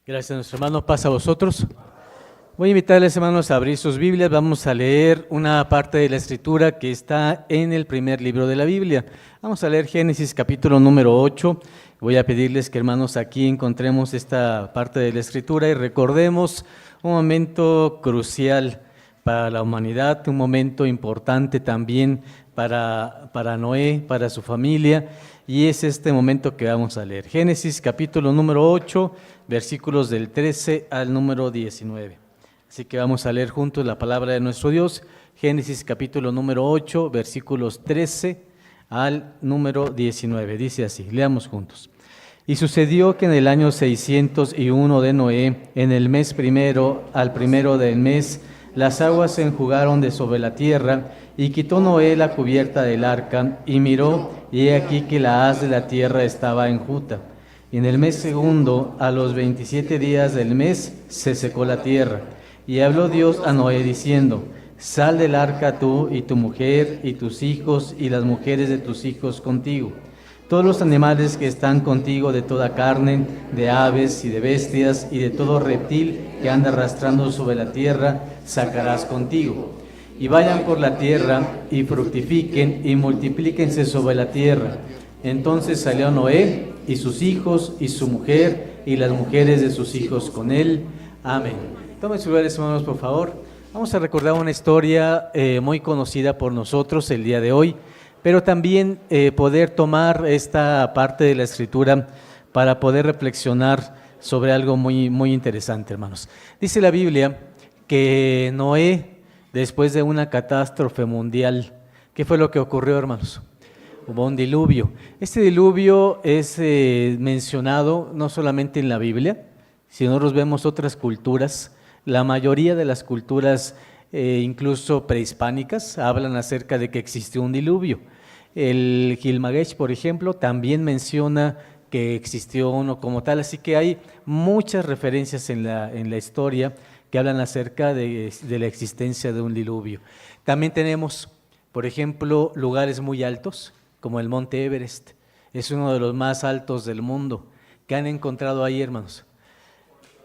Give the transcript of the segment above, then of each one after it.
Gracias a nuestro hermano, paz a vosotros. Voy a invitarles, hermanos, a abrir sus Biblias. Vamos a leer una parte de la Escritura que está en el primer libro de la Biblia. Vamos a leer Génesis capítulo número 8. Voy a pedirles que, hermanos, aquí encontremos esta parte de la Escritura y recordemos un momento crucial para la humanidad, un momento importante también para Noé, para su familia, y es este momento que vamos a leer. Génesis capítulo número 8, versículos del 13 al número 19. Así que vamos a leer juntos la palabra de nuestro Dios. Génesis capítulo número 8, versículos 13 al número 19. Dice así, leamos juntos. Y sucedió que en el año 601 de Noé, en el mes primero, al primero del mes, las aguas se enjugaron de sobre la tierra, y quitó Noé la cubierta del arca, y miró, y he aquí que la haz de la tierra estaba enjuta. Y en el mes segundo, a los 27 días del mes, se secó la tierra. Y habló Dios a Noé diciendo: Sal del arca tú y tu mujer y tus hijos y las mujeres de tus hijos contigo. Todos los animales que están contigo de toda carne, de aves y de bestias y de todo reptil que anda arrastrando sobre la tierra, sacarás contigo. Y vayan por la tierra y fructifiquen y multiplíquense sobre la tierra. Entonces salió Noé y sus hijos y su mujer y las mujeres de sus hijos con él. Amén. Tomen sus lugares, hermanos, por favor. Vamos a recordar una historia muy conocida por nosotros el día de hoy, pero también poder tomar esta parte de la Escritura para poder reflexionar sobre algo muy, muy interesante, hermanos. Dice la Biblia que Noé, después de una catástrofe mundial, ¿qué fue lo que ocurrió, hermanos? Hubo un diluvio. Este diluvio es mencionado no solamente en la Biblia, si nosotros vemos otras culturas, la mayoría de las culturas, incluso prehispánicas, hablan acerca de que existió un diluvio. El Gilgamesh, por ejemplo, también menciona que existió uno como tal, así que hay muchas referencias en la historia que hablan acerca de la existencia de un diluvio. También tenemos, por ejemplo, lugares muy altos, como el Monte Everest. Es uno de los más altos del mundo. ¿Qué han encontrado ahí, hermanos?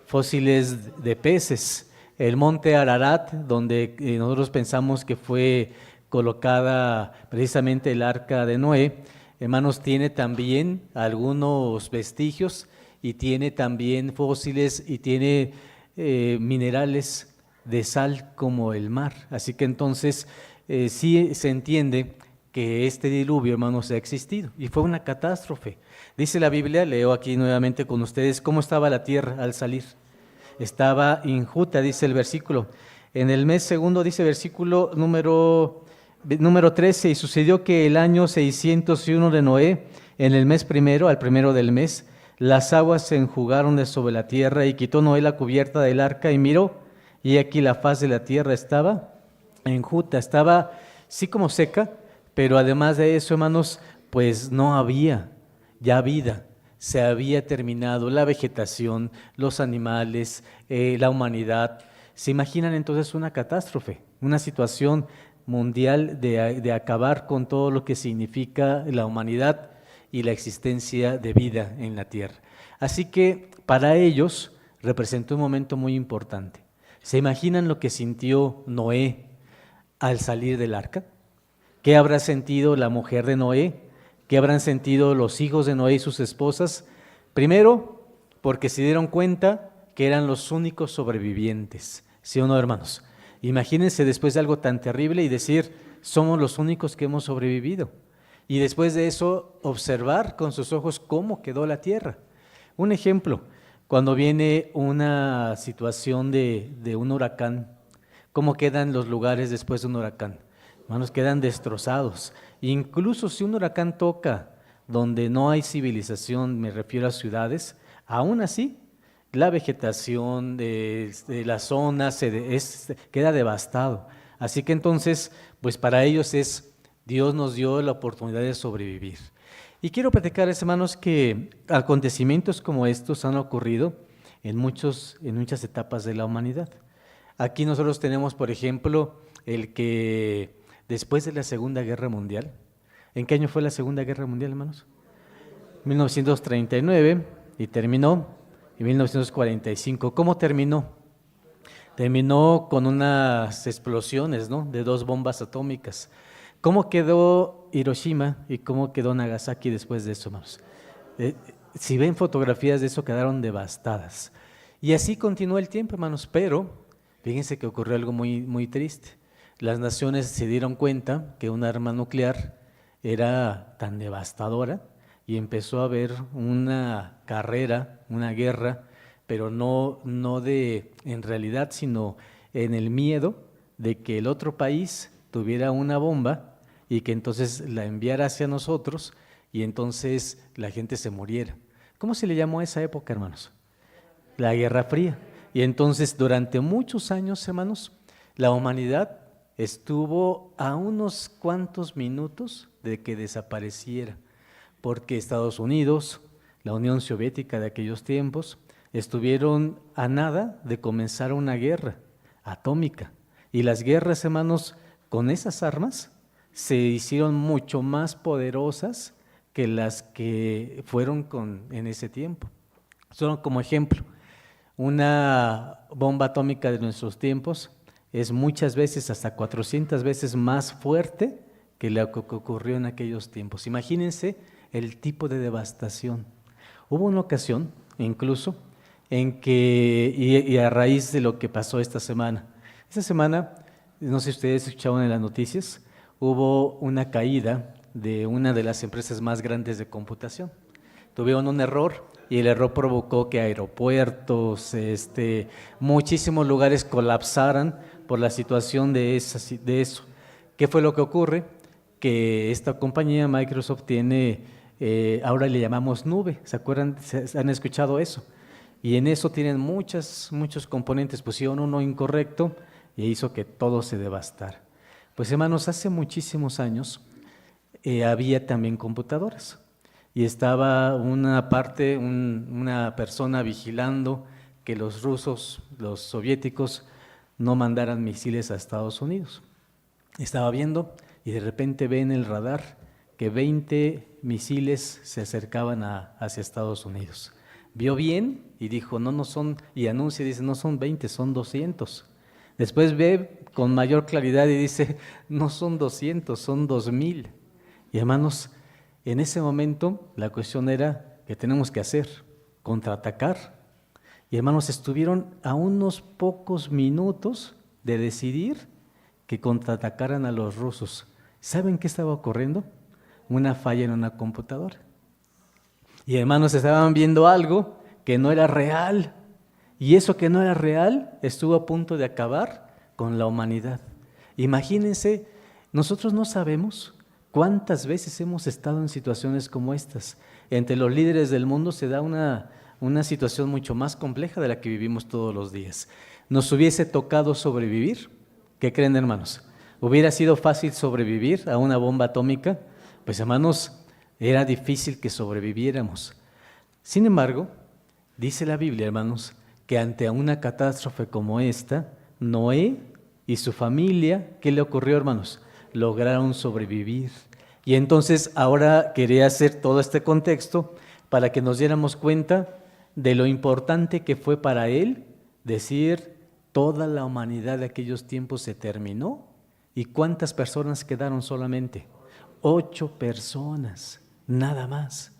Fósiles de peces. El Monte Ararat, donde nosotros pensamos que fue colocada precisamente el arca de Noé, hermanos, tiene también algunos vestigios y tiene también fósiles y tiene minerales de sal como el mar. Así que entonces sí se entiende que este diluvio, hermanos, ha existido y fue una catástrofe. Dice la Biblia, leo aquí nuevamente con ustedes, cómo estaba la tierra al salir. Estaba enjuta, dice el versículo. En el mes segundo, dice versículo número 13, y sucedió que el año 601 de Noé, en el mes primero, al primero del mes, las aguas se enjugaron de sobre la tierra, y quitó Noé la cubierta del arca y miró, y aquí la faz de la tierra estaba enjuta, estaba sí como seca, pero además de eso, hermanos, pues no había ya vida. Se había terminado la vegetación, los animales, la humanidad. ¿Se imaginan entonces una catástrofe, una situación mundial de acabar con todo lo que significa la humanidad y la existencia de vida en la tierra? Así que para ellos representó un momento muy importante. ¿Se imaginan lo que sintió Noé al salir del arca? ¿Qué habrá sentido la mujer de Noé? ¿Qué habrán sentido los hijos de Noé y sus esposas? Primero, porque se dieron cuenta que eran los únicos sobrevivientes. ¿Sí o no, hermanos? Imagínense después de algo tan terrible y decir, somos los únicos que hemos sobrevivido. Y después de eso, observar con sus ojos cómo quedó la tierra. Un ejemplo, cuando viene una situación de un huracán, ¿cómo quedan los lugares después de un huracán? Hermanos, quedan destrozados. Incluso si un huracán toca donde no hay civilización, me refiero a ciudades, aún así la vegetación de la zona queda devastado. Así que entonces, pues para ellos Dios nos dio la oportunidad de sobrevivir. Y quiero platicarles, hermanos, que acontecimientos como estos han ocurrido en muchas etapas de la humanidad. Aquí nosotros tenemos, por ejemplo, el que después de la Segunda Guerra Mundial, ¿en qué año fue la Segunda Guerra Mundial, hermanos? 1939, y terminó en 1945. ¿Cómo terminó? Terminó con unas explosiones, ¿no?, de 2 bombas atómicas. ¿Cómo quedó Hiroshima y cómo quedó Nagasaki después de eso, hermanos? Si ven fotografías de eso, quedaron devastadas. Y así continuó el tiempo, hermanos, pero fíjense que ocurrió algo muy, muy triste. Las naciones se dieron cuenta que un arma nuclear era tan devastadora y empezó a haber una carrera, una guerra, pero no en realidad, sino en el miedo de que el otro país tuviera una bomba y que entonces la enviara hacia nosotros y entonces la gente se muriera. ¿Cómo se le llamó a esa época, hermanos? La Guerra Fría. Y entonces durante muchos años, hermanos, la humanidad estuvo a unos cuantos minutos de que desapareciera, porque Estados Unidos, la Unión Soviética de aquellos tiempos, estuvieron a nada de comenzar una guerra atómica. Y las guerras, hermanos, con esas armas se hicieron mucho más poderosas que las que fueron en ese tiempo. Solo como ejemplo, una bomba atómica de nuestros tiempos es muchas veces, hasta 400 veces más fuerte que lo que ocurrió en aquellos tiempos. Imagínense el tipo de devastación. Hubo una ocasión, incluso, en que, y a raíz de lo que pasó esta semana, no sé si ustedes escucharon en las noticias, hubo una caída de una de las empresas más grandes de computación. Tuvieron un error y el error provocó que aeropuertos, muchísimos lugares colapsaran por la situación de eso. ¿Qué fue lo que ocurre? Que esta compañía, Microsoft, tiene, ahora le llamamos nube, ¿se acuerdan? ¿Han escuchado eso? Y en eso tienen muchos componentes. Pusieron uno incorrecto y hizo que todo se devastara. Pues hermanos, hace muchísimos años había también computadoras y estaba una persona vigilando que los rusos, los soviéticos, no mandaran misiles a Estados Unidos. Estaba viendo y de repente ve en el radar que 20 misiles se acercaban hacia Estados Unidos. Vio bien y dijo, no son, y anuncia, dice, no son 20, son 200. Después ve con mayor claridad y dice, no son 200, son 2000. Y hermanos, en ese momento la cuestión era, ¿qué tenemos que hacer? Contraatacar. Y hermanos, estuvieron a unos pocos minutos de decidir que contraatacaran a los rusos. ¿Saben qué estaba ocurriendo? Una falla en una computadora. Y hermanos, estaban viendo algo que no era real. Y eso que no era real estuvo a punto de acabar con la humanidad. Imagínense, nosotros no sabemos cuántas veces hemos estado en situaciones como estas. Entre los líderes del mundo se da una situación mucho más compleja de la que vivimos todos los días. ¿Nos hubiese tocado sobrevivir? ¿Qué creen, hermanos? ¿Hubiera sido fácil sobrevivir a una bomba atómica? Pues hermanos, era difícil que sobreviviéramos. Sin embargo, dice la Biblia, hermanos, que ante una catástrofe como esta, Noé y su familia, ¿qué le ocurrió, hermanos? Lograron sobrevivir. Y entonces ahora quería hacer todo este contexto para que nos diéramos cuenta de lo importante que fue para él decir, toda la humanidad de aquellos tiempos se terminó. ¿Y cuántas personas quedaron solamente? 8 personas, nada más.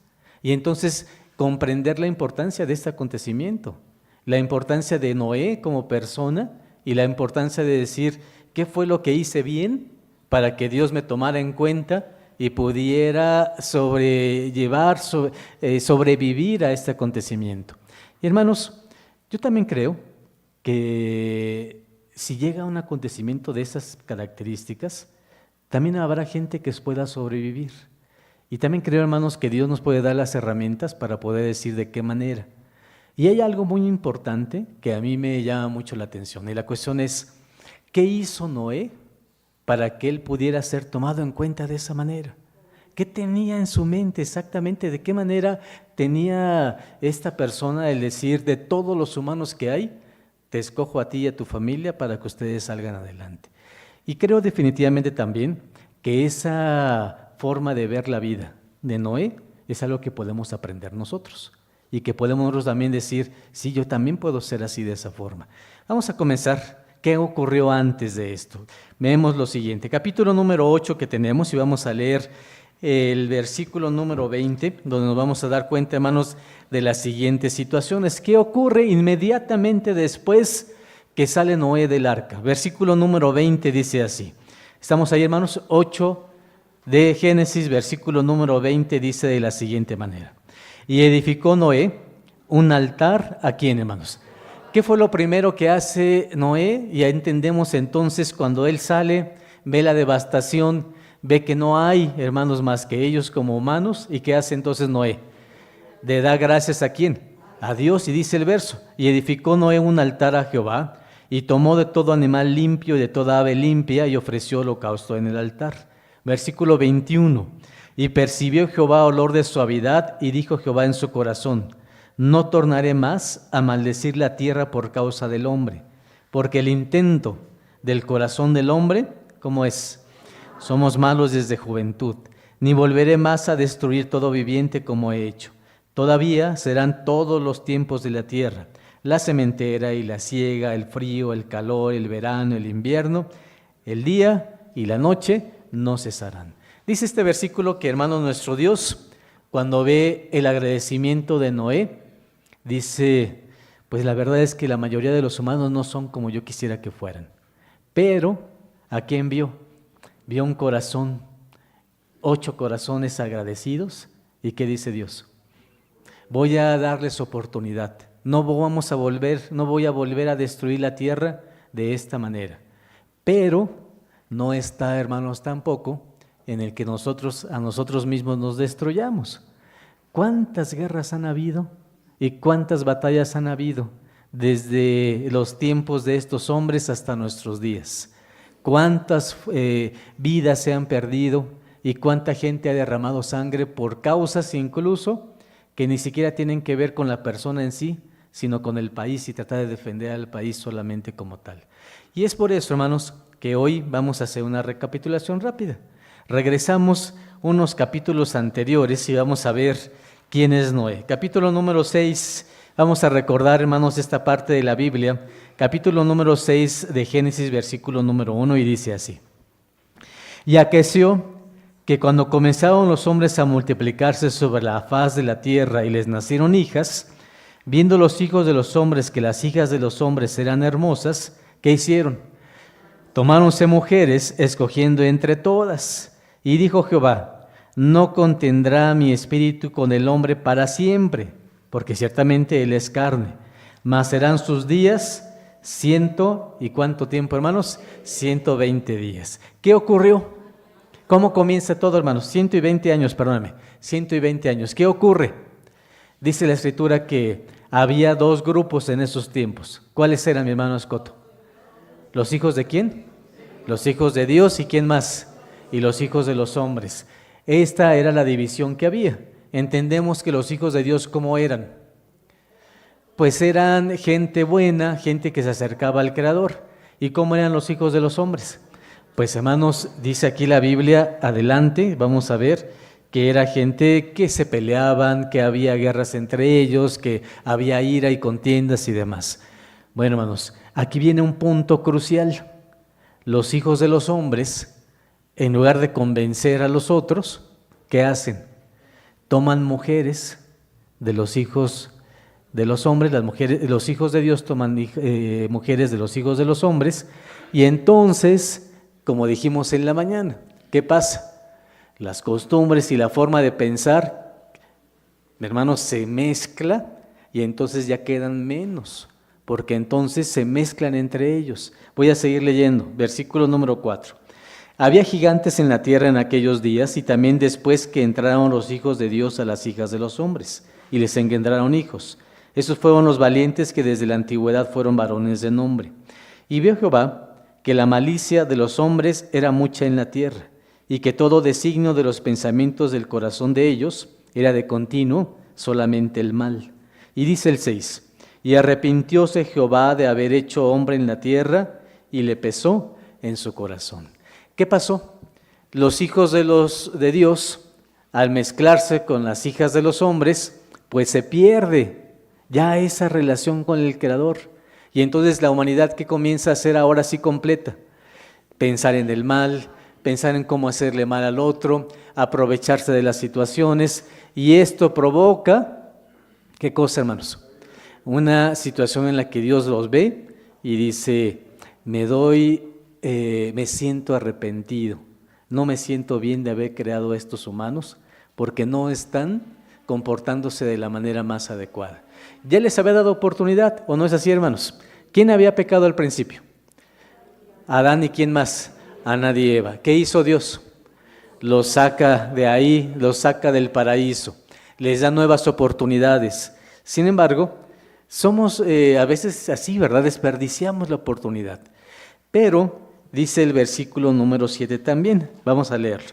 Y entonces comprender la importancia de este acontecimiento, la importancia de Noé como persona y la importancia de decir, ¿qué fue lo que hice bien para que Dios me tomara en cuenta y pudiera sobrevivir a este acontecimiento? Y hermanos, yo también creo que si llega un acontecimiento de esas características, también habrá gente que pueda sobrevivir. Y también creo, hermanos, que Dios nos puede dar las herramientas para poder decir de qué manera. Y hay algo muy importante que a mí me llama mucho la atención. Y la cuestión es, ¿qué hizo Noé para que él pudiera ser tomado en cuenta de esa manera? ¿Qué tenía en su mente exactamente? ¿De qué manera tenía esta persona el decir, de todos los humanos que hay, te escojo a ti y a tu familia para que ustedes salgan adelante? Y creo definitivamente también que esa forma de ver la vida de Noé es algo que podemos aprender nosotros y que podemos nosotros también decir, sí, yo también puedo ser así de esa forma. Vamos a comenzar. ¿Qué ocurrió antes de esto? Vemos lo siguiente, capítulo número 8 que tenemos y vamos a leer el versículo número 20, donde nos vamos a dar cuenta, hermanos, de las siguientes situaciones. ¿Qué ocurre inmediatamente después que sale Noé del arca? Versículo número 20 dice así. Estamos ahí, hermanos, 8 de Génesis, versículo número 20 dice de la siguiente manera. Y edificó Noé un altar, ¿a quién, hermanos? ¿Qué fue lo primero que hace Noé? Ya entendemos entonces cuando él sale, ve la devastación, ve que no hay hermanos más que ellos como humanos. ¿Y qué hace entonces Noé? Le da gracias ¿a quién? A Dios, y dice el verso, y edificó Noé un altar a Jehová, y tomó de todo animal limpio y de toda ave limpia, y ofreció holocausto en el altar. Versículo 21, y percibió Jehová olor de suavidad, y dijo Jehová en su corazón, no tornaré más a maldecir la tierra por causa del hombre, porque el intento del corazón del hombre, ¿cómo es? Somos malos desde juventud, ni volveré más a destruir todo viviente como he hecho. Todavía serán todos los tiempos de la tierra, la sementera y la siega, el frío, el calor, el verano, el invierno, el día y la noche no cesarán. Dice este versículo que, hermano, nuestro Dios, cuando ve el agradecimiento de Noé, dice, pues la verdad es que la mayoría de los humanos no son como yo quisiera que fueran. Pero, ¿a quién vio? Vio un corazón, 8 corazones agradecidos. ¿Y qué dice Dios? Voy a darles oportunidad. No voy a volver a destruir la tierra de esta manera. Pero no está, hermanos, tampoco en el que a nosotros mismos nos destruyamos. ¿Cuántas guerras han habido? ¿Y cuántas batallas han habido desde los tiempos de estos hombres hasta nuestros días? ¿Cuántas vidas se han perdido y cuánta gente ha derramado sangre por causas incluso que ni siquiera tienen que ver con la persona en sí, sino con el país y tratar de defender al país solamente como tal? Y es por eso, hermanos, que hoy vamos a hacer una recapitulación rápida. Regresamos unos capítulos anteriores y vamos a ver ¿quién es Noé? Capítulo número 6, vamos a recordar, hermanos, esta parte de la Biblia, capítulo número 6 de Génesis, versículo número 1, y dice así. Y aconteció que cuando comenzaron los hombres a multiplicarse sobre la faz de la tierra y les nacieron hijas, viendo los hijos de los hombres que las hijas de los hombres eran hermosas, ¿qué hicieron? Tomáronse mujeres, escogiendo entre todas, y dijo Jehová, no contendrá mi espíritu con el hombre para siempre, porque ciertamente él es carne, mas serán sus días 100, ¿y cuánto tiempo, hermanos? 120 días. ¿Qué ocurrió? ¿Cómo comienza todo, hermanos? 120 años, perdóname, 120 años. ¿Qué ocurre? Dice la Escritura que había 2 grupos en esos tiempos. ¿Cuáles eran, mi hermano Escoto? ¿Los hijos de quién? Los hijos de Dios, ¿y quién más? Y los hijos de los hombres. Esta era la división que había. Entendemos que los hijos de Dios, ¿cómo eran? Pues eran gente buena, gente que se acercaba al Creador. ¿Y cómo eran los hijos de los hombres? Pues, hermanos, dice aquí la Biblia, adelante, vamos a ver, que era gente que se peleaban, que había guerras entre ellos, que había ira y contiendas y demás. Bueno, hermanos, aquí viene un punto crucial. Los hijos de los hombres, en lugar de convencer a los otros, ¿qué hacen? Toman mujeres de los hijos de los hombres, los hijos de Dios toman mujeres de los hijos de los hombres, y entonces, como dijimos en la mañana, ¿qué pasa? Las costumbres y la forma de pensar, hermanos, se mezcla y entonces ya quedan menos, porque entonces se mezclan entre ellos. Voy a seguir leyendo, versículo número 4. Había gigantes en la tierra en aquellos días y también después que entraron los hijos de Dios a las hijas de los hombres y les engendraron hijos. Esos fueron los valientes que desde la antigüedad fueron varones de nombre. Y vio Jehová que la malicia de los hombres era mucha en la tierra y que todo designio de los pensamientos del corazón de ellos era de continuo solamente el mal. Y dice el 6, y arrepintióse Jehová de haber hecho hombre en la tierra y le pesó en su corazón. ¿Qué pasó? Los hijos de Dios, al mezclarse con las hijas de los hombres, pues se pierde ya esa relación con el Creador. Y entonces la humanidad, ¿qué comienza a ser ahora sí completa? Pensar en el mal, pensar en cómo hacerle mal al otro, aprovecharse de las situaciones, y esto provoca, ¿qué cosa, hermanos? Una situación en la que Dios los ve y dice, me siento arrepentido, no me siento bien de haber creado a estos humanos porque no están comportándose de la manera más adecuada. Ya les había dado oportunidad, ¿o no es así, hermanos? ¿Quién había pecado al principio? Adán, ¿y quién más? Adán y Eva. ¿Qué hizo Dios? Los saca de ahí, los saca del paraíso, les da nuevas oportunidades. Sin embargo, somos a veces así, ¿verdad? Desperdiciamos la oportunidad. Pero dice el versículo número 7 también, vamos a leerlo.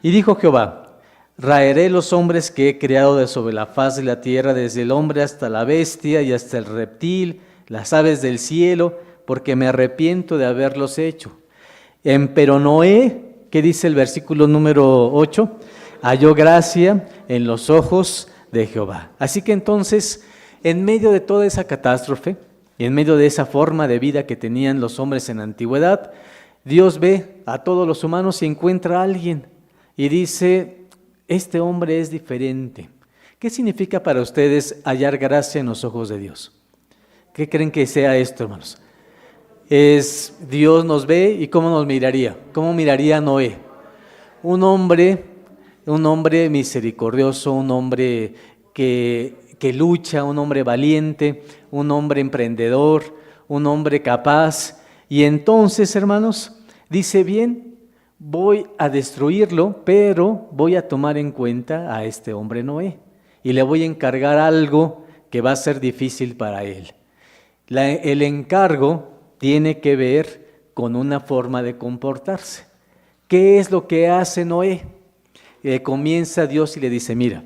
Y dijo Jehová, raeré los hombres que he creado de sobre la faz de la tierra, desde el hombre hasta la bestia y hasta el reptil, las aves del cielo, porque me arrepiento de haberlos hecho. Pero Noé, ¿qué dice el versículo número 8? Halló gracia en los ojos de Jehová. Así que entonces, en medio de toda esa catástrofe, y en medio de esa forma de vida que tenían los hombres en la antigüedad, Dios ve a todos los humanos y encuentra a alguien y dice, este hombre es diferente. ¿Qué significa para ustedes hallar gracia en los ojos de Dios? ¿Qué creen que sea esto, hermanos? Es Dios nos ve y ¿cómo nos miraría? ¿Cómo miraría a Noé? Un hombre misericordioso, un hombre que lucha, un hombre valiente, un hombre emprendedor, un hombre capaz. Y entonces, hermanos, dice, bien, voy a destruirlo, pero voy a tomar en cuenta a este hombre Noé y le voy a encargar algo que va a ser difícil para él. El encargo tiene que ver con una forma de comportarse. ¿Qué es lo que hace Noé? Comienza Dios y le dice, mira,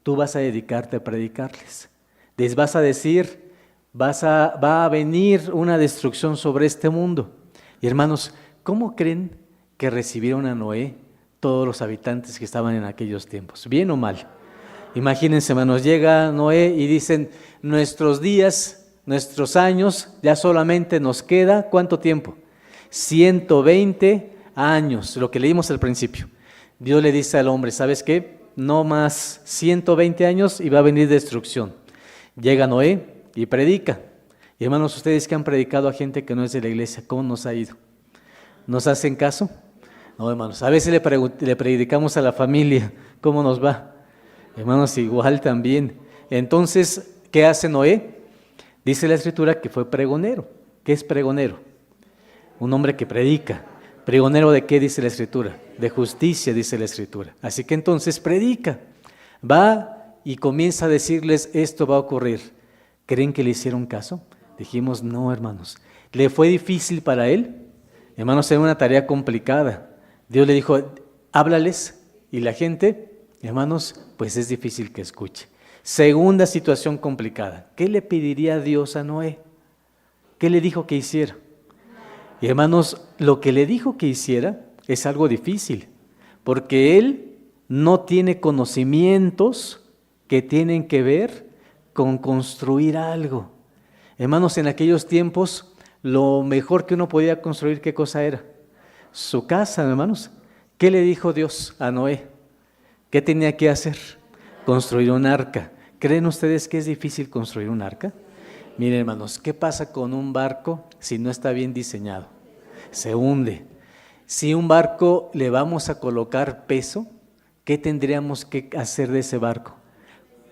tú vas a dedicarte a predicarles. Les vas a decir, va a venir una destrucción sobre este mundo. Y hermanos, ¿cómo creen que recibieron a Noé todos los habitantes que estaban en aquellos tiempos? ¿Bien o mal? Imagínense, hermanos, llega Noé y dicen, nuestros días, nuestros años, ya solamente nos queda, ¿cuánto tiempo? 120 años, lo que leímos al principio. Dios le dice al hombre, ¿sabes qué? No más 120 años y va a venir destrucción. Llega Noé y predica. Y hermanos, ustedes que han predicado a gente que no es de la iglesia, ¿cómo nos ha ido? ¿Nos hacen caso? No, hermanos, a veces le predicamos a la familia, ¿cómo nos va? Hermanos, igual también. Entonces, ¿qué hace Noé? Dice la Escritura que fue pregonero. ¿Qué es pregonero? Un hombre que predica. ¿Pregonero de qué dice la Escritura? De justicia, dice la Escritura. Así que entonces predica. Va y comienza a decirles, esto va a ocurrir. ¿Creen que le hicieron caso? Dijimos, no, hermanos. ¿Le fue difícil para él? Hermanos, era una tarea complicada. Dios le dijo, háblales. Y la gente, hermanos, pues es difícil que escuche. Segunda situación complicada. ¿Qué le pediría Dios a Noé? ¿Qué le dijo que hiciera? Y hermanos, lo que le dijo que hiciera es algo difícil, porque él no tiene conocimientos que tienen que ver con construir algo. Hermanos, en aquellos tiempos, lo mejor que uno podía construir, ¿qué cosa era? Su casa, hermanos. ¿Qué le dijo Dios a Noé? ¿Qué tenía que hacer? Construir un arca. ¿Creen ustedes que es difícil construir un arca? Miren, hermanos, ¿qué pasa con un barco si no está bien diseñado? Se hunde. Si un barco le vamos a colocar peso, ¿qué tendríamos que hacer de ese barco?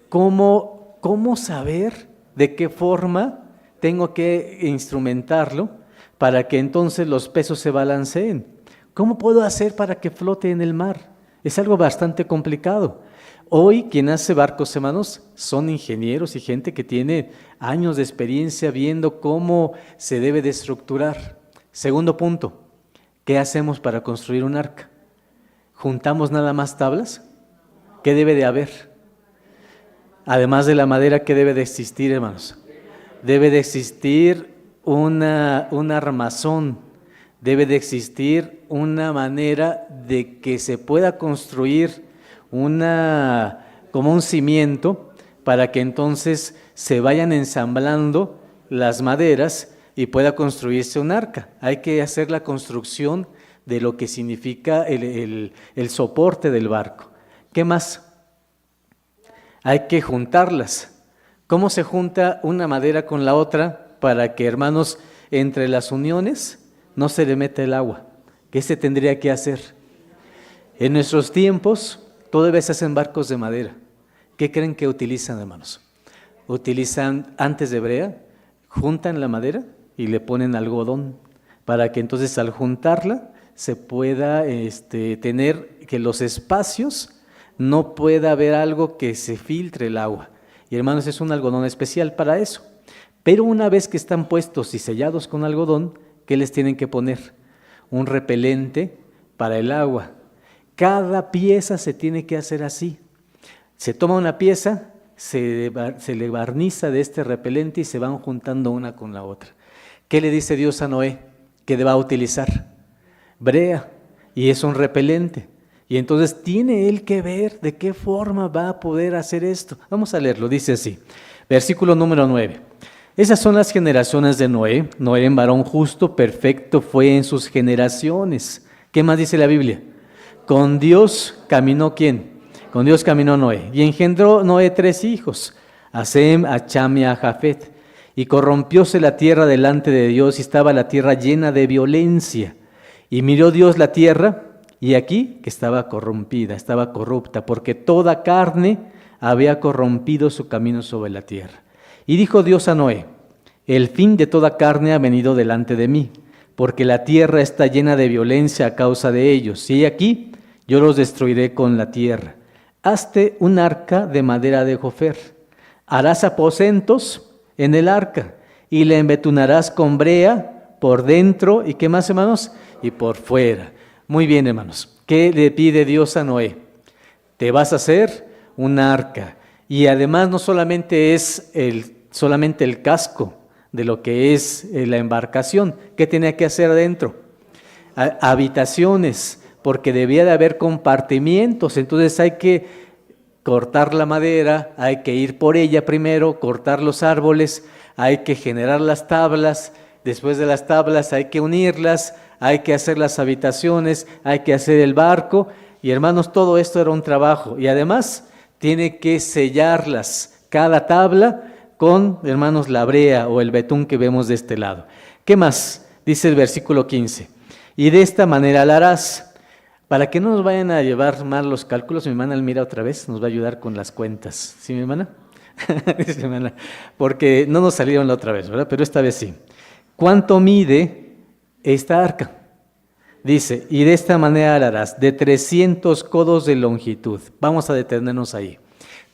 ¿Cómo saber de qué forma tengo que instrumentarlo para que entonces los pesos se balanceen? ¿Cómo puedo hacer para que flote en el mar? Es algo bastante complicado. Hoy quien hace barcos, hermanos, son ingenieros y gente que tiene años de experiencia viendo cómo se debe de estructurar. Segundo punto, ¿qué hacemos para construir un arca? ¿Juntamos nada más tablas? ¿Qué debe de haber? Además de la madera, ¿qué debe de existir, hermanos? Debe de existir un armazón, debe de existir una manera de que se pueda construir como un cimiento para que entonces se vayan ensamblando las maderas y pueda construirse un arca. Hay que hacer la construcción de lo que significa el soporte del barco. ¿Qué más? Hay que juntarlas. ¿Cómo se junta una madera con la otra para que, hermanos, entre las uniones no se le meta el agua? ¿Qué se tendría que hacer? En nuestros tiempos todavía se hacen barcos de madera. ¿Qué creen que utilizan, hermanos? Utilizan antes de brea, juntan la madera y le ponen algodón para que entonces al juntarla se pueda tener que los espacios no pueda haber algo que se filtre el agua. Y hermanos, es un algodón especial para eso. Pero una vez que están puestos y sellados con algodón, ¿qué les tienen que poner? Un repelente para el agua. Cada pieza se tiene que hacer así. Se toma una pieza, se le barniza de este repelente y se van juntando una con la otra. ¿Qué le dice Dios a Noé? ¿Qué va a utilizar? Brea, y es un repelente. Y entonces tiene él que ver de qué forma va a poder hacer esto. Vamos a leerlo, dice así, versículo número 9. Esas son las generaciones de Noé. Noé, varón justo, perfecto fue en sus generaciones. ¿Qué más dice la Biblia? Con Dios caminó ¿quién? Con Dios caminó Noé. Y engendró Noé 3 hijos, a Sem, a Cham y a Jafet. Y corrompióse la tierra delante de Dios y estaba la tierra llena de violencia. Y miró Dios la tierra, y aquí que estaba corrompida, estaba corrupta, porque toda carne había corrompido su camino sobre la tierra. Y dijo Dios a Noé, el fin de toda carne ha venido delante de mí, porque la tierra está llena de violencia a causa de ellos. Y aquí yo los destruiré con la tierra. Hazte un arca de madera de gofer. Harás aposentos en el arca, y la embetunarás con brea por dentro, ¿y qué más, hermanos? Y por fuera. Muy bien, hermanos. ¿Qué le pide Dios a Noé? Te vas a hacer un arca. Y además no solamente es solamente el casco de lo que es la embarcación. ¿Qué tenía que hacer adentro? Habitaciones, porque debía de haber compartimientos. Entonces hay que cortar la madera, hay que ir por ella primero, cortar los árboles, hay que generar las tablas. Después de las tablas hay que unirlas, hay que hacer las habitaciones, hay que hacer el barco. Y hermanos, todo esto era un trabajo. Y además tiene que sellarlas, cada tabla, con, hermanos, la brea o el betún que vemos de este lado. ¿Qué más? Dice el versículo 15. Y de esta manera la harás. Para que no nos vayan a llevar mal los cálculos, mi hermana Almira otra vez nos va a ayudar con las cuentas. ¿Sí, mi hermana? Dice mi hermana, porque no nos salieron la otra vez, ¿verdad? Pero esta vez sí. ¿Cuánto mide esta arca? Dice, y de esta manera la harás, de 300 codos de longitud. Vamos a detenernos ahí.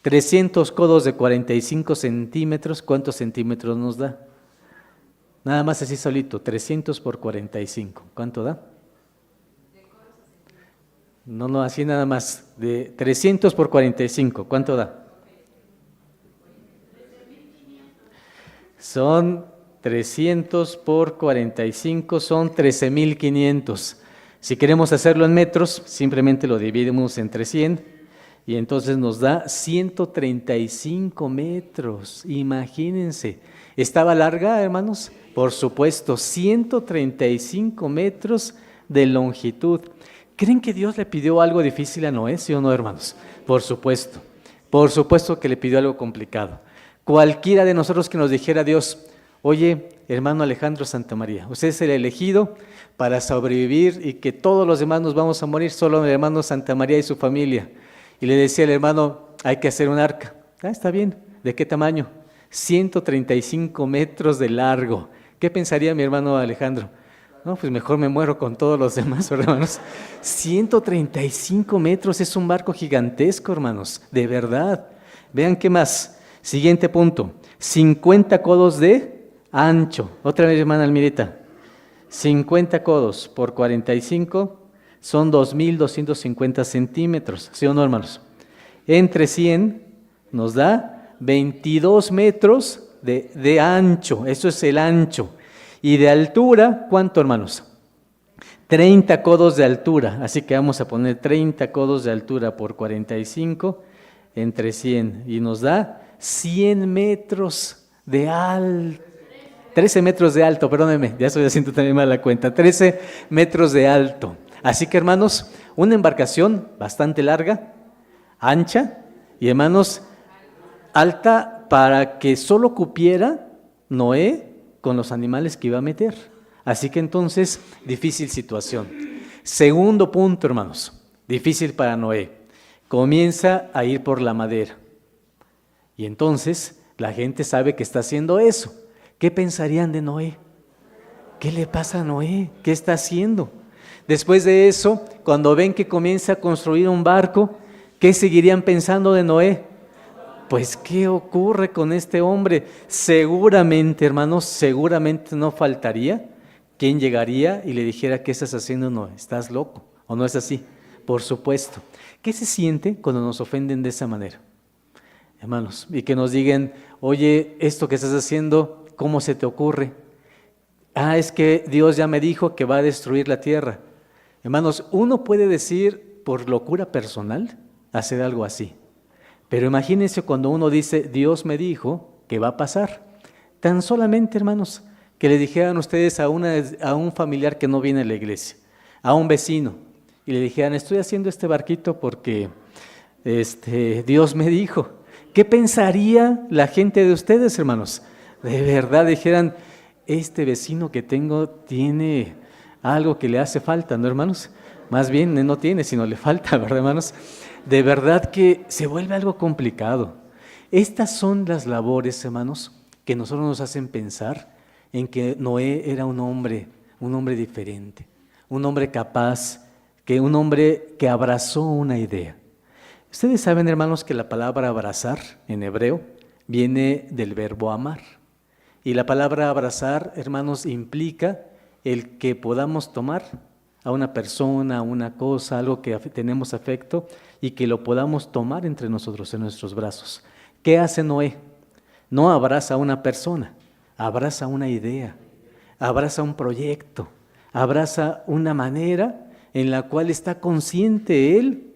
300 codos de 45 centímetros, ¿cuántos centímetros nos da? Nada más así solito, 300 por 45. ¿Cuánto da? No, así nada más. De 300 por 45, ¿cuánto da? Son 300 por 45, son 13,500. Si queremos hacerlo en metros, simplemente lo dividimos entre 100 y entonces nos da 135 metros. Imagínense. ¿Estaba larga, hermanos? Por supuesto, 135 metros de longitud. ¿Creen que Dios le pidió algo difícil a Noé, sí o no, hermanos? Por supuesto que le pidió algo complicado. Cualquiera de nosotros que nos dijera a Dios, oye, hermano Alejandro Santamaría, usted es el elegido para sobrevivir y que todos los demás nos vamos a morir, solo el hermano Santamaría y su familia. Y le decía al hermano, hay que hacer un arca. Está bien, ¿de qué tamaño? 135 metros de largo. ¿Qué pensaría mi hermano Alejandro? No, pues mejor me muero con todos los demás, hermanos. 135 metros es un barco gigantesco, hermanos, de verdad. Vean qué más. Siguiente punto. 50 codos de ancho. Otra vez, hermana Almirita. 50 codos por 45 son 2,250 centímetros. ¿Sí o no, hermanos? Entre 100 nos da 22 metros de ancho. Eso es el ancho. Y de altura, ¿cuánto, hermanos? 30 codos de altura. Así que vamos a poner 30 codos de altura por 45 entre 100. Y nos da 100 metros de alto. 13 metros de alto, perdónenme, ya estoy haciendo también mal la cuenta, 13 metros de alto. Así que, hermanos, una embarcación bastante larga, ancha y, hermanos, alta para que solo cupiera Noé con los animales que iba a meter. Así que entonces, difícil situación. Segundo punto, hermanos, difícil para Noé. Comienza a ir por la madera. Y entonces la gente sabe que está haciendo eso. ¿Qué pensarían de Noé? ¿Qué le pasa a Noé? ¿Qué está haciendo? Después de eso, cuando ven que comienza a construir un barco, ¿qué seguirían pensando de Noé? Pues, ¿qué ocurre con este hombre? Seguramente, hermanos, seguramente no faltaría quien llegaría y le dijera, ¿qué estás haciendo, Noé? ¿Estás loco? ¿O no es así? Por supuesto. ¿Qué se siente cuando nos ofenden de esa manera? Hermanos, y que nos digan, oye, esto que estás haciendo, ¿cómo se te ocurre? Es que Dios ya me dijo que va a destruir la tierra. Hermanos, uno puede decir por locura personal hacer algo así. Pero imagínense cuando uno dice, Dios me dijo que va a pasar. Tan solamente, hermanos, que le dijeran ustedes a un familiar que no viene a la iglesia, a un vecino, y le dijeran, estoy haciendo este barquito porque Dios me dijo. ¿Qué pensaría la gente de ustedes, hermanos? De verdad dijeran, este vecino que tengo tiene algo que le hace falta, ¿no, hermanos? Más bien no tiene, sino le falta, ¿verdad, hermanos? De verdad que se vuelve algo complicado. Estas son las labores, hermanos, que nosotros nos hacen pensar en que Noé era un hombre diferente, un hombre capaz, un hombre que abrazó una idea. Ustedes saben, hermanos, que la palabra abrazar en hebreo viene del verbo amar. Y la palabra abrazar, hermanos, implica el que podamos tomar a una persona, a una cosa, algo que tenemos afecto y que lo podamos tomar entre nosotros en nuestros brazos. ¿Qué hace Noé? No abraza a una persona, abraza una idea, abraza un proyecto, abraza una manera en la cual está consciente él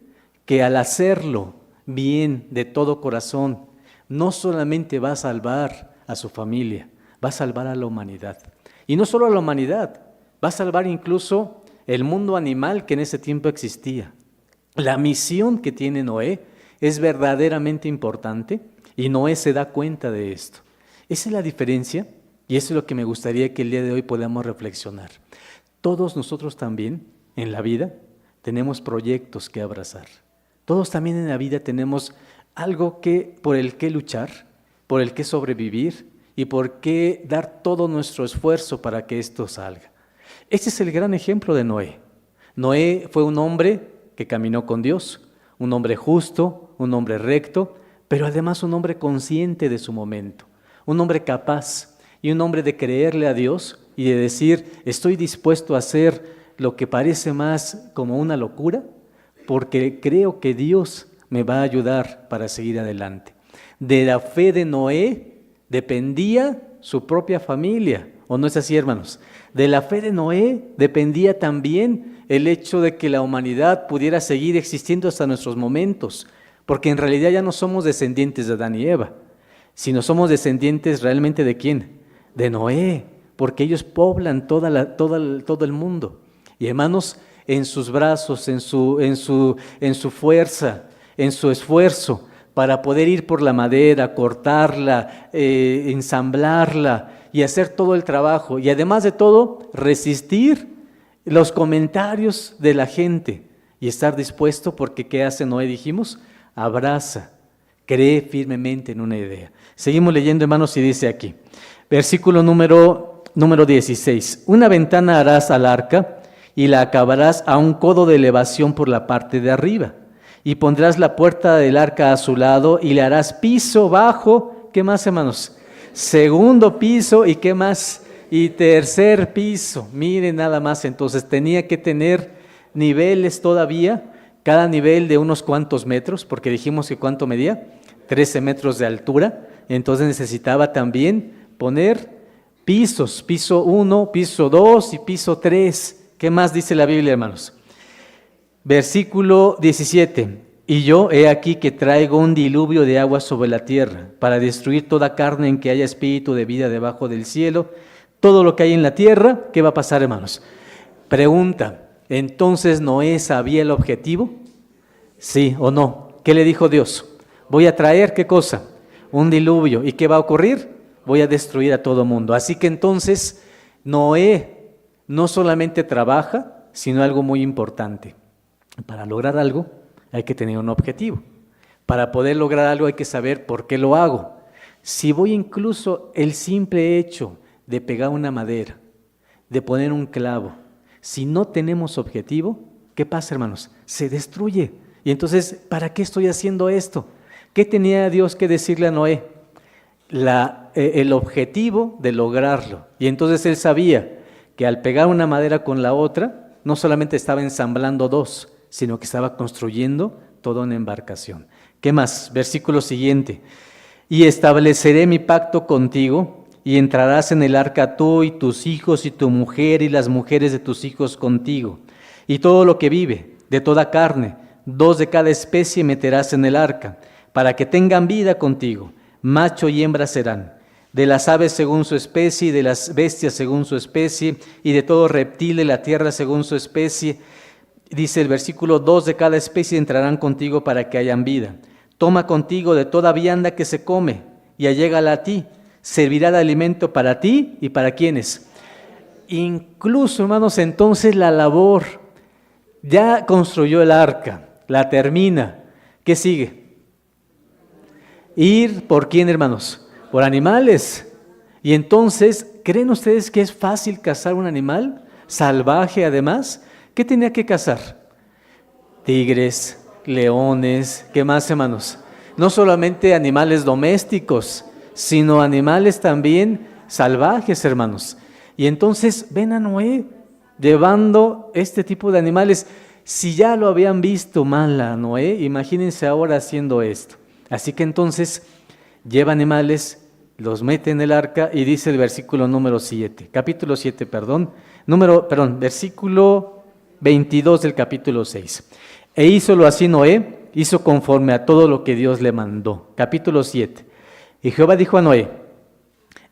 que al hacerlo bien de todo corazón, no solamente va a salvar a su familia, va a salvar a la humanidad. Y no solo a la humanidad, va a salvar incluso el mundo animal que en ese tiempo existía. La misión que tiene Noé es verdaderamente importante y Noé se da cuenta de esto. Esa es la diferencia y eso es lo que me gustaría que el día de hoy podamos reflexionar. Todos nosotros también en la vida tenemos proyectos que abrazar. Todos también en la vida tenemos algo por el que luchar, por el que sobrevivir y por qué dar todo nuestro esfuerzo para que esto salga. Este es el gran ejemplo de Noé. Noé fue un hombre que caminó con Dios, un hombre justo, un hombre recto, pero además un hombre consciente de su momento, un hombre capaz y un hombre de creerle a Dios y de decir, estoy dispuesto a hacer lo que parece más como una locura, porque creo que Dios me va a ayudar para seguir adelante. De la fe de Noé dependía su propia familia, ¿o no es así, hermanos? De la fe de Noé dependía también el hecho de que la humanidad pudiera seguir existiendo hasta nuestros momentos, porque en realidad ya no somos descendientes de Adán y Eva, sino somos descendientes realmente ¿de quién? De Noé, porque ellos poblan todo el mundo. Y hermanos, en sus brazos, en su fuerza, en su esfuerzo para poder ir por la madera, cortarla, ensamblarla y hacer todo el trabajo. Y además de todo, resistir los comentarios de la gente y estar dispuesto porque ¿qué hace Noé? Dijimos, abraza, cree firmemente en una idea. Seguimos leyendo, hermanos, y dice aquí, versículo número 16. Una ventana harás al arca y la acabarás a un codo de elevación por la parte de arriba. Y pondrás la puerta del arca a su lado y le harás piso bajo. ¿Qué más, hermanos? Segundo piso y ¿qué más? Y tercer piso. Miren nada más, entonces tenía que tener niveles todavía, cada nivel de unos cuantos metros, porque dijimos que ¿cuánto medía? 13 metros de altura. Entonces necesitaba también poner pisos, piso 1, piso 2 y piso 3. ¿Qué más dice la Biblia, hermanos? Versículo 17. Y yo he aquí que traigo un diluvio de agua sobre la tierra, para destruir toda carne en que haya espíritu de vida debajo del cielo. Todo lo que hay en la tierra, ¿qué va a pasar, hermanos? Pregunta, ¿entonces Noé sabía el objetivo? ¿Sí o no? ¿Qué le dijo Dios? Voy a traer, ¿qué cosa? Un diluvio. ¿Y qué va a ocurrir? Voy a destruir a todo mundo. Así que entonces Noé no solamente trabaja, sino algo muy importante. Para lograr algo hay que tener un objetivo. Para poder lograr algo hay que saber por qué lo hago. Si voy incluso el simple hecho de pegar una madera, de poner un clavo, si no tenemos objetivo, ¿qué pasa, hermanos? Se destruye. Y entonces, ¿para qué estoy haciendo esto? ¿Qué tenía Dios que decirle a Noé? El objetivo de lograrlo. Y entonces él sabía que al pegar una madera con la otra, no solamente estaba ensamblando dos, sino que estaba construyendo toda una embarcación. ¿Qué más? Versículo siguiente. Y estableceré mi pacto contigo, y entrarás en el arca tú y tus hijos y tu mujer y las mujeres de tus hijos contigo. Y todo lo que vive, de toda carne, 2 de cada especie meterás en el arca, para que tengan vida contigo. Macho y hembra serán, de las aves según su especie, y de las bestias según su especie, y de todo reptil de la tierra según su especie. Dice el versículo, 2 de cada especie entrarán contigo para que hayan vida. Toma contigo de toda vianda que se come, y allégala a ti. Servirá de alimento para ti y para quienes. Incluso, hermanos, entonces la labor, ya construyó el arca, la termina. ¿Qué sigue? Ir ¿por quién, hermanos? Por animales. Y entonces, ¿creen ustedes que es fácil cazar un animal salvaje además? ¿Qué tenía que cazar? Tigres, leones, ¿qué más, hermanos? No solamente animales domésticos, sino animales también salvajes, hermanos. Y entonces ven a Noé llevando este tipo de animales. Si ya lo habían visto mal a Noé, imagínense ahora haciendo esto. Así que entonces lleva animales, los mete en el arca y dice el versículo número 7, capítulo 7, versículo 22 del capítulo 6. E hízolo así Noé, hizo conforme a todo lo que Dios le mandó. Capítulo 7. Y Jehová dijo a Noé,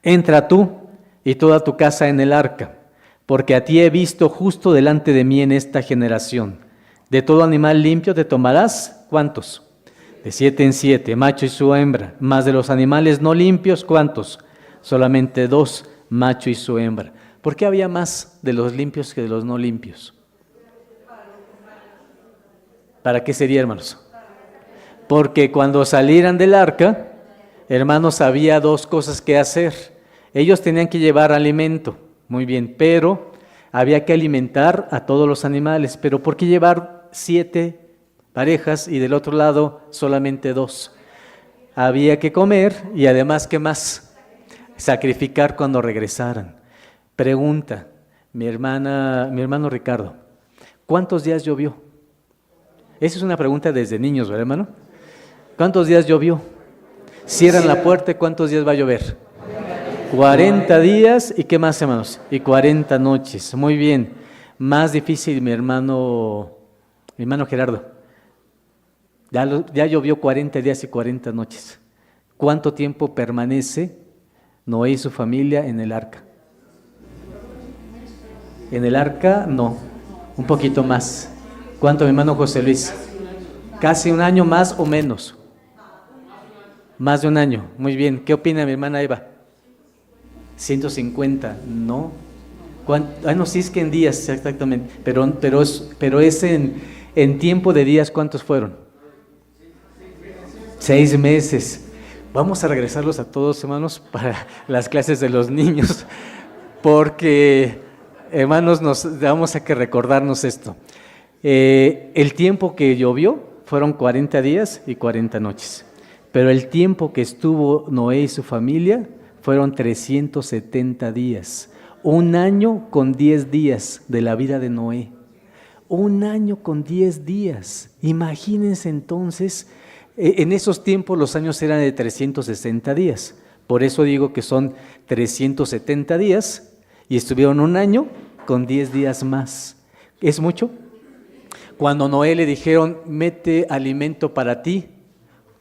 entra tú y toda tu casa en el arca, porque a ti he visto justo delante de mí en esta generación. De todo animal limpio te tomarás, ¿cuántos? De 7 en 7, macho y su hembra. Más de los animales no limpios, ¿cuántos? Solamente 2, macho y su hembra. ¿Por qué había más de los limpios que de los no limpios? ¿Para qué sería, hermanos? Porque cuando salieran del arca, hermanos, había 2 cosas que hacer. Ellos tenían que llevar alimento, muy bien, pero había que alimentar a todos los animales. ¿Pero por qué llevar 7 parejas y del otro lado solamente 2? Había que comer y además, ¿qué más? Sacrificar cuando regresaran. Pregunta, mi hermano Ricardo, ¿cuántos días llovió? Esa es una pregunta desde niños, ¿verdad, hermano? ¿Cuántos días llovió? Cierran la puerta, ¿cuántos días va a llover? 40 días, ¿y qué más, hermanos? Y 40 noches, muy bien. Más difícil, mi hermano Gerardo. Ya llovió 40 días y 40 noches. ¿Cuánto tiempo permanece Noé y su familia en el arca? En el arca, no, un poquito más. ¿Cuánto, mi hermano José Luis? Casi un año más o menos. Más de un año, muy bien. ¿Qué opina mi hermana Eva? 150, ¿no? No, sí es que en días, exactamente, pero es en tiempo de días, ¿cuántos fueron? 6 meses. Vamos a regresarlos a todos, hermanos, para las clases de los niños, porque, hermanos, vamos a que recordarnos esto. El tiempo que llovió fueron 40 días y 40 noches, pero el tiempo que estuvo Noé y su familia fueron 370 días, 1 año con 10 días de la vida de Noé, 1 año con 10 días. Imagínense entonces, en esos tiempos los años eran de 360 días, por eso digo que son 370 días y estuvieron 1 año con 10 días más. ¿Es mucho? Cuando Noé le dijeron, mete alimento para ti,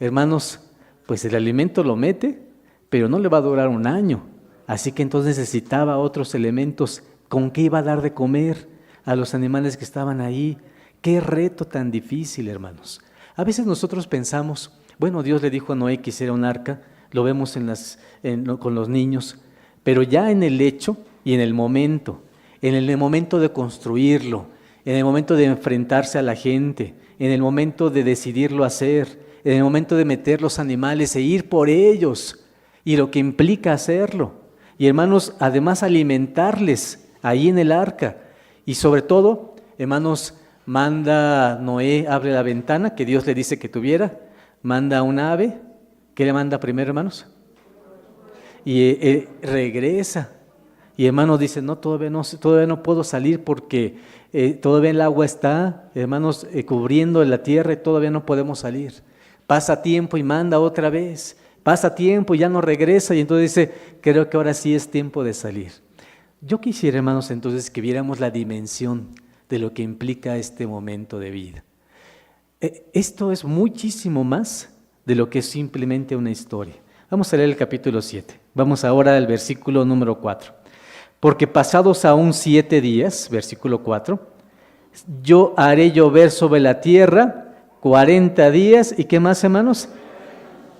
hermanos, pues el alimento lo mete, pero no le va a durar un año. Así que entonces necesitaba otros elementos. ¿Con qué iba a dar de comer a los animales que estaban ahí? Qué reto tan difícil, hermanos. A veces nosotros pensamos, bueno, Dios le dijo a Noé que hiciera un arca, lo vemos con los niños, pero ya en el hecho y en el momento de construirlo, en el momento de enfrentarse a la gente, en el momento de decidirlo hacer, en el momento de meter los animales e ir por ellos, y lo que implica hacerlo. Y hermanos, además alimentarles ahí en el arca. Y sobre todo, hermanos, manda Noé, abre la ventana que Dios le dice que tuviera, manda un ave. ¿Qué le manda primero, hermanos? Y regresa. Y hermanos dice, no, todavía no puedo salir porque todavía el agua está, hermanos, cubriendo la tierra y todavía no podemos salir. Pasa tiempo y manda otra vez. Pasa tiempo y ya no regresa y entonces dice, creo que ahora sí es tiempo de salir. Yo quisiera, hermanos, entonces que viéramos la dimensión de lo que implica este momento de vida. Esto es muchísimo más de lo que es simplemente una historia. Vamos a leer el capítulo 7. Vamos ahora al versículo número 4. Porque pasados aún 7 días, versículo 4, yo haré llover sobre la tierra 40 días. ¿Y qué más, hermanos?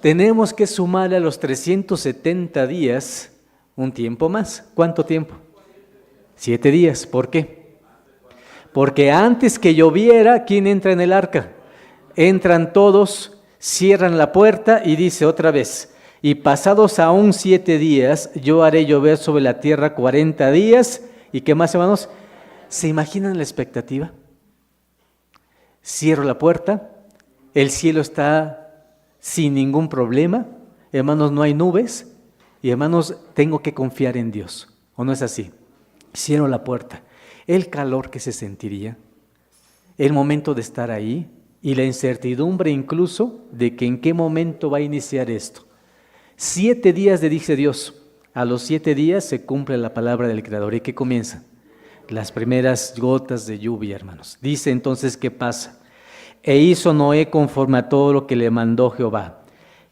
Tenemos que sumarle a los 370 días un tiempo más. ¿Cuánto tiempo? 7 días. ¿Por qué? Porque antes que lloviera, ¿quién entra en el arca? Entran todos, cierran la puerta y dice otra vez, y pasados aún 7 días, yo haré llover sobre la tierra 40 días. ¿Y qué más, hermanos? ¿Se imaginan la expectativa? Cierro la puerta, el cielo está sin ningún problema, hermanos, no hay nubes, y hermanos, tengo que confiar en Dios, ¿o no es así? Cierro la puerta, el calor que se sentiría, el momento de estar ahí, y la incertidumbre incluso de que en qué momento va a iniciar esto. 7 días le dice Dios, a los 7 días se cumple la palabra del Creador. ¿Y qué comienza? Las primeras gotas de lluvia, hermanos. Dice entonces, ¿qué pasa? E hizo Noé conforme a todo lo que le mandó Jehová.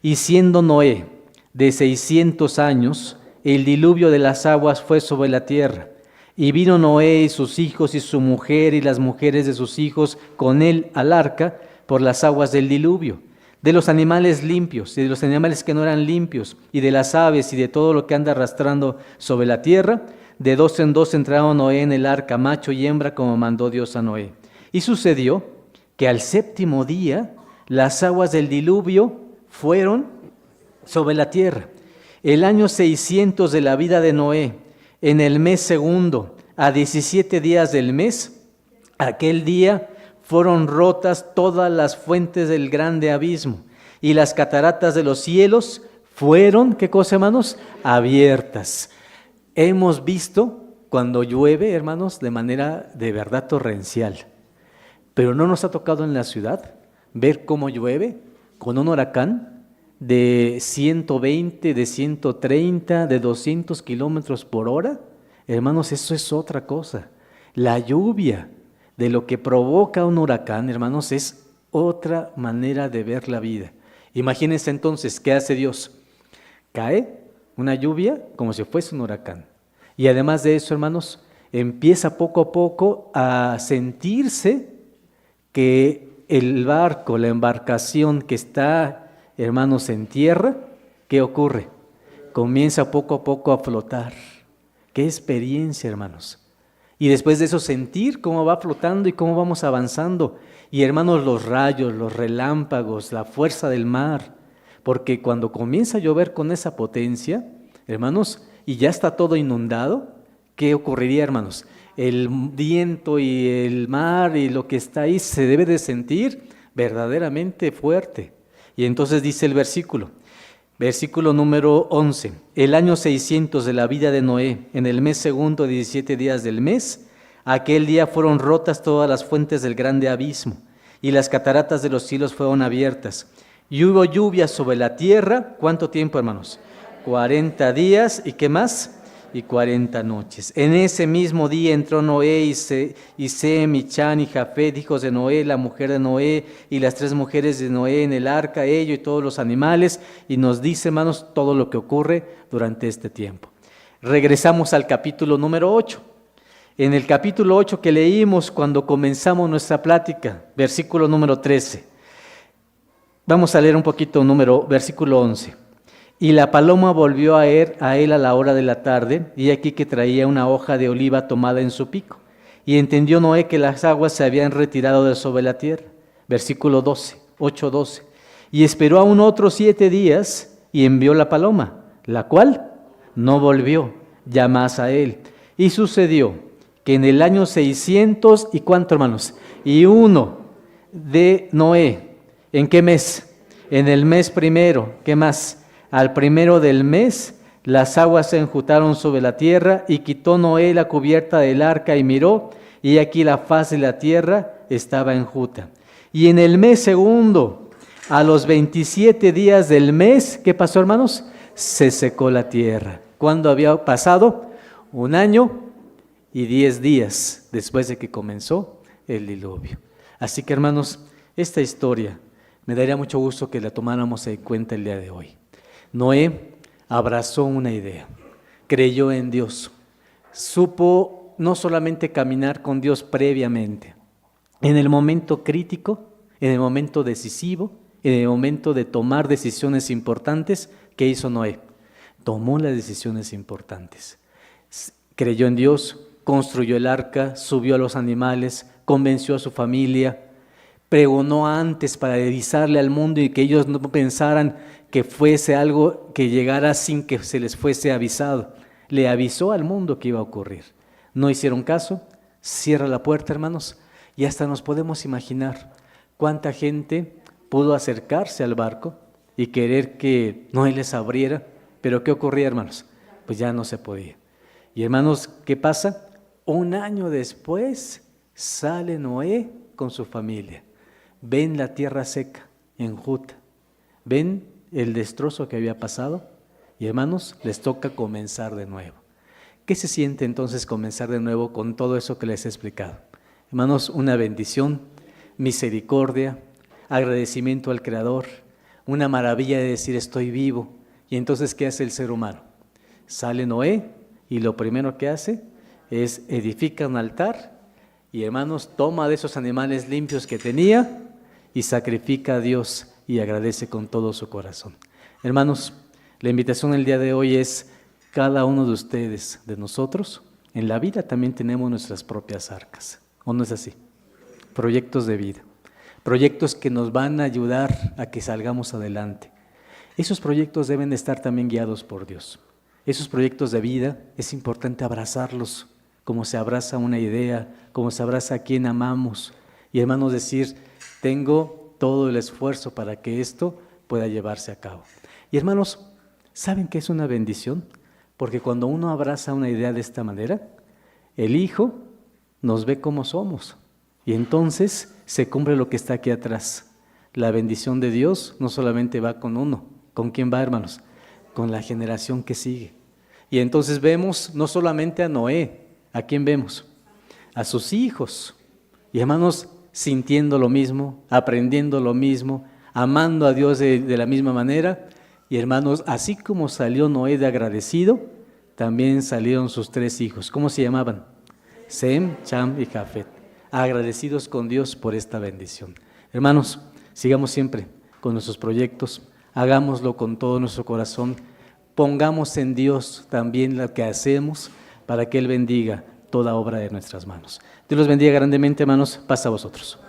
Y siendo Noé de 600 años, el diluvio de las aguas fue sobre la tierra. Y vino Noé y sus hijos y su mujer y las mujeres de sus hijos con él al arca por las aguas del diluvio. De los animales limpios y de los animales que no eran limpios, y de las aves y de todo lo que anda arrastrando sobre la tierra, de 2 en 2 entraron Noé en el arca, macho y hembra, como mandó Dios a Noé. Y sucedió que al 7º día las aguas del diluvio fueron sobre la tierra. El año 600 de la vida de Noé, en el mes segundo, a 17 días del mes, aquel día fueron rotas todas las fuentes del grande abismo, y las cataratas de los cielos fueron, ¿qué cosa, hermanos? Abiertas. Hemos visto cuando llueve, hermanos, de manera de verdad torrencial, pero no nos ha tocado en la ciudad ver cómo llueve con un huracán de 120, de 130, de 200 kilómetros por hora. Hermanos, eso es otra cosa. La lluvia de lo que provoca un huracán, hermanos, es otra manera de ver la vida. Imagínense entonces, ¿qué hace Dios? Cae una lluvia como si fuese un huracán. Y además de eso, hermanos, empieza poco a poco a sentirse que el barco, la embarcación que está, hermanos, en tierra, ¿qué ocurre? Comienza poco a poco a flotar. ¡Qué experiencia, hermanos! Y después de eso sentir cómo va flotando y cómo vamos avanzando. Y hermanos, los rayos, los relámpagos, la fuerza del mar. Porque cuando comienza a llover con esa potencia, hermanos, y ya está todo inundado, ¿qué ocurriría, hermanos? El viento y el mar y lo que está ahí se debe de sentir verdaderamente fuerte. Y entonces dice el versículo número 11, el año 600 de la vida de Noé, en el mes segundo de 17 días del mes, aquel día fueron rotas todas las fuentes del grande abismo, y las cataratas de los cielos fueron abiertas, y hubo lluvia sobre la tierra. ¿Cuánto tiempo, hermanos? 40 días, ¿y qué más? y 40 noches. En ese mismo día entró Noé y Sem y Chan y Jafet, hijos de Noé, la mujer de Noé y las 3 mujeres de Noé en el arca, ellos y todos los animales, y nos dice, hermanos, todo lo que ocurre durante este tiempo. Regresamos al capítulo número 8. En el capítulo 8 que leímos cuando comenzamos nuestra plática, versículo número 13. Vamos a leer un poquito versículo 11. Y la paloma volvió a él a la hora de la tarde, y aquí que traía una hoja de oliva tomada en su pico. Y entendió Noé que las aguas se habían retirado de sobre la tierra. Versículo 12, 8:12. Y esperó aún otros 7 días, y envió la paloma, la cual no volvió ya más a él. Y sucedió que en el año 600, ¿y cuánto, hermanos? Y 1 de Noé. ¿En qué mes? En el mes primero. ¿Qué más? Al primero del mes, las aguas se enjutaron sobre la tierra, y quitó Noé la cubierta del arca y miró, y aquí la faz de la tierra estaba enjuta. Y en el mes segundo, a los 27 días del mes, ¿qué pasó, hermanos? Se secó la tierra. ¿Cuándo había pasado? 1 año y 10 días después de que comenzó el diluvio. Así que, hermanos, esta historia me daría mucho gusto que la tomáramos en cuenta el día de hoy. Noé abrazó una idea, creyó en Dios, supo no solamente caminar con Dios previamente, en el momento crítico, en el momento decisivo, en el momento de tomar decisiones importantes. ¿Qué hizo Noé? Tomó las decisiones importantes, creyó en Dios, construyó el arca, subió a los animales, convenció a su familia, pregonó antes para avisarle al mundo y que ellos no pensaran que fuese algo que llegara sin que se les fuese avisado. Le avisó al mundo que iba a ocurrir. No hicieron caso, cierra la puerta, hermanos, y hasta nos podemos imaginar cuánta gente pudo acercarse al barco y querer que Noé les abriera, pero ¿qué ocurría, hermanos? Pues ya no se podía. Y hermanos, ¿qué pasa? 1 año después sale Noé con su familia. Ven la tierra seca, enjuta. Ven el destrozo que había pasado y, hermanos, les toca comenzar de nuevo. ¿Qué se siente entonces comenzar de nuevo con todo eso que les he explicado? Hermanos, una bendición, misericordia, agradecimiento al Creador, una maravilla de decir estoy vivo. Y entonces, ¿qué hace el ser humano? Sale Noé y lo primero que hace es edifica un altar y, hermanos, toma de esos animales limpios que tenía y sacrifica a Dios y agradece con todo su corazón. Hermanos, la invitación el día de hoy es cada uno de ustedes, de nosotros, en la vida también tenemos nuestras propias arcas, ¿o no es así? Proyectos de vida, proyectos que nos van a ayudar a que salgamos adelante. Esos proyectos deben estar también guiados por Dios. Esos proyectos de vida es importante abrazarlos, como se abraza una idea, como se abraza a quien amamos. Y, hermanos, decir, tengo todo el esfuerzo para que esto pueda llevarse a cabo. Y, hermanos, ¿saben qué es una bendición? Porque cuando uno abraza una idea de esta manera, el Hijo nos ve como somos. Y entonces se cumple lo que está aquí atrás. La bendición de Dios no solamente va con uno. ¿Con quién va, hermanos? Con la generación que sigue. Y entonces vemos no solamente a Noé, ¿a quién vemos? A sus hijos. Y, hermanos, sintiendo lo mismo, aprendiendo lo mismo, amando a Dios de la misma manera. Y, hermanos, así como salió Noé de agradecido, también salieron sus 3 hijos. ¿Cómo se llamaban? Sem, Cham y Jafet. Agradecidos con Dios por esta bendición. Hermanos, sigamos siempre con nuestros proyectos, hagámoslo con todo nuestro corazón, pongamos en Dios también lo que hacemos para que Él bendiga toda obra de nuestras manos. Dios los bendiga grandemente, hermanos. Paz a vosotros.